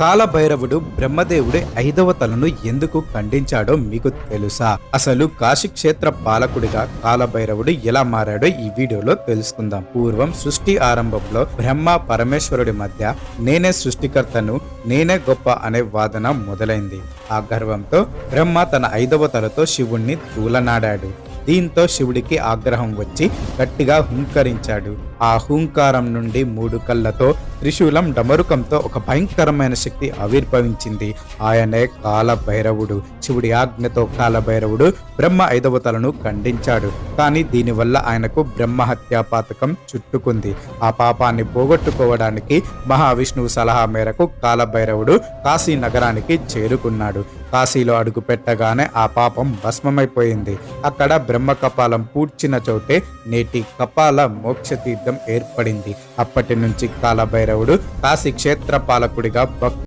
కాలభైరవుడు బ్రహ్మదేవుడి 5వ తలను ఎందుకు ఖండించాడో మీకు తెలుసా? అసలు కాశీక్షేత్ర పాలకుడిగా కాలభైరవుడు ఎలా మారాడో ఈ వీడియోలో తెలుసుకుందాం. పూర్వం సృష్టి ఆరంభంలో బ్రహ్మ పరమేశ్వరుడి మధ్య నేనే సృష్టికర్తను, నేనే గొప్ప అనే వాదన మొదలైంది. ఆ గర్వంతో బ్రహ్మ తన 5వ తలతో శివుణ్ణి తూలనాడాడు. దీంతో శివుడికి ఆగ్రహం వచ్చి గట్టిగా హుంకరించాడు. ఆ హుంకారం నుండి 3 కళ్ళతో త్రిశూలం డమరుకంతో ఒక భయంకరమైన శక్తి ఆవిర్భవించింది. ఆయనే కాలభైరవుడు. శివుడి ఆజ్ఞతో కాలభైరవుడు బ్రహ్మ 5వ తలను ఖండించాడు. కానీ దీనివల్ల ఆయనకు బ్రహ్మహత్యా పాతకం చుట్టుకుంది. ఆ పాపాన్ని పోగొట్టుకోవడానికి మహావిష్ణువు సలహా మేరకు కాలభైరవుడు కాశీ నగరానికి చేరుకున్నాడు. కాశీలో అడుగు పెట్టగానే ఆ పాపం భస్మమైపోయింది. అక్కడ బ్రహ్మ కపాలం పూడ్చిన చోటే నేటి కపాల మోక్ష తీర్థం ఏర్పడింది. అప్పటి నుంచి కాలభైరవుడు కాశీ క్షేత్ర పాలకుడిగా